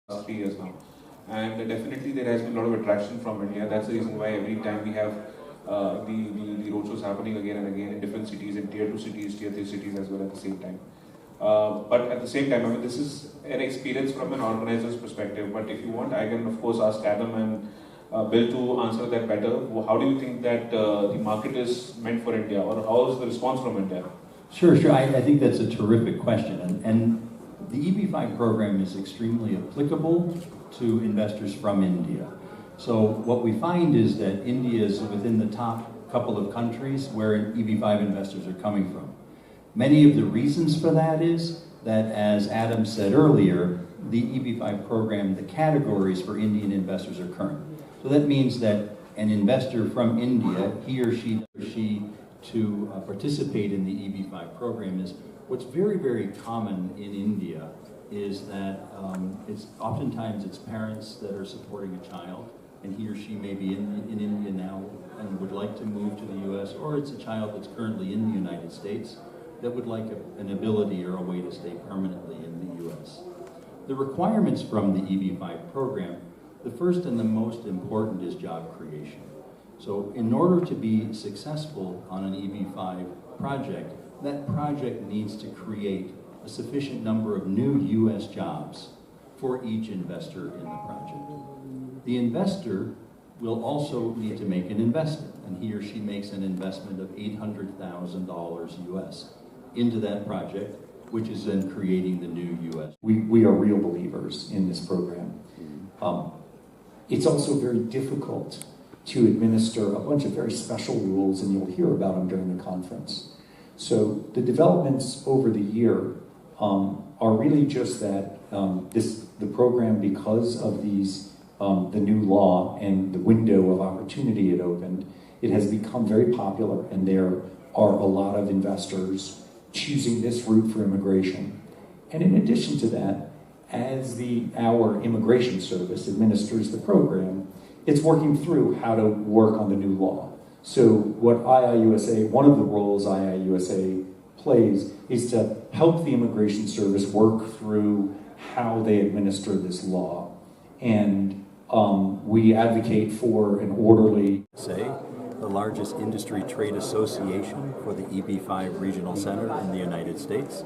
last 3 years now. And definitely there has been a lot of attraction from India. That's the reason why every time we have the roadshows happening again and again in different cities, in tier 2 cities, tier 3 cities as well at the same time. But at the same time, I mean, this is an experience from an organizer's perspective. But if you want, I can of course ask Adam and Bill to answer that better. How do you think that the market is meant for India, or how is the response from India? Sure. I think that's a terrific question. And the EB-5 program is extremely applicable to investors from India. So what we find is that India is within the top couple of countries where EB-5 investors are coming from. Many of the reasons for that is that, as Adam said earlier, the EB-5 program, the categories for Indian investors are current. So that means that an investor from India, he or she to participate in the EB-5 program is, what's very, very common in India is that it's oftentimes it's parents that are supporting a child, and he or she may be in India now and would like to move to the US, or it's a child that's currently in the United States that would like an ability or a way to stay permanently in the US. The requirements from the EB-5 program, the first and the most important is job creation. So in order to be successful on an EB-5 project, that project needs to create a sufficient number of new US jobs for each investor in the project. The investor will also need to make an investment, and he or she makes an investment of $800,000 US into that project, which is then creating the new US. We are real believers in this program. It's also very difficult to administer a bunch of very special rules, and you'll hear about them during the conference. So the developments over the year are really just that the program, because of the new law and the window of opportunity it opened, it has become very popular, and there are a lot of investors choosing this route for immigration. And in addition to that, as our immigration service administers the program, it's working through how to work on the new law. So what IIUSA, one of the roles IIUSA plays is to help the immigration service work through how they administer this law. And we advocate for an orderly... The largest industry trade association for the EB-5 Regional Center in the United States.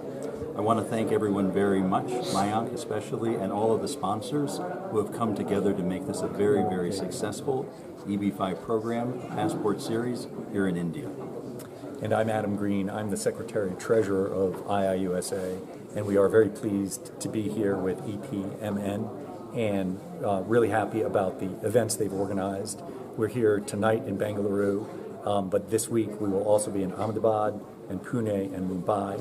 I want to thank everyone very much, Mayank especially, and all of the sponsors who have come together to make this a very, very successful EB-5 program, Passport Series, here in India. And I'm Adam Green. I'm the Secretary-Treasurer of IIUSA, and we are very pleased to be here with EPMN and really happy about the events they've organized. We're here tonight in Bengaluru, but this week we will also be in Ahmedabad and Pune and Mumbai,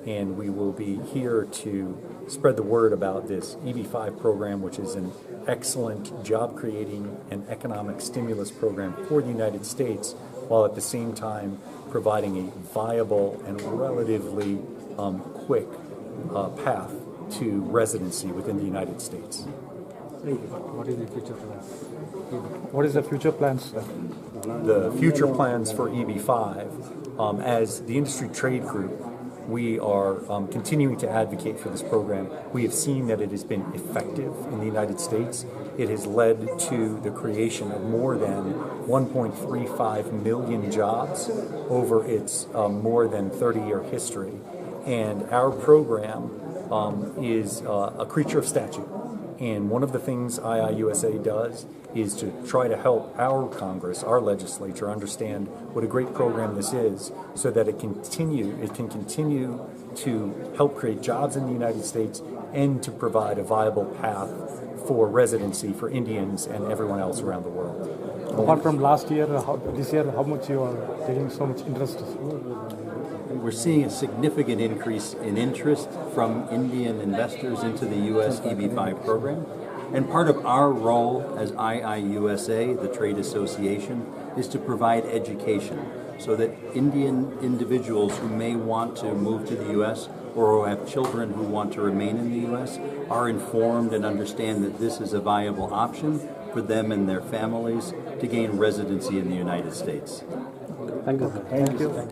and we will be here to spread the word about this EB-5 program, which is an excellent job-creating and economic stimulus program for the United States, while at the same time providing a viable and relatively quick path to residency within the United States. What is the future plans? What is the future plans? The future plans for EB-5, as the industry trade group, we are continuing to advocate for this program. We have seen that it has been effective in the United States. It has led to the creation of more than 1.35 million jobs over its more than 30-year history. And our program is a creature of statute. And one of the things IIUSA does is to try to help our Congress, our legislature, understand what a great program this is, so that it can continue to help create jobs in the United States and to provide a viable path for residency for Indians and everyone else around the world. Apart from last year, this year, how much you are taking so much interest? We're seeing a significant increase in interest from Indian investors into the U.S. EB-5 program. And part of our role as IIUSA, the trade association, is to provide education so that Indian individuals who may want to move to the U.S. or who have children who want to remain in the U.S. are informed and understand that this is a viable option for them and their families to gain residency in the United States. Thank you. Thank you.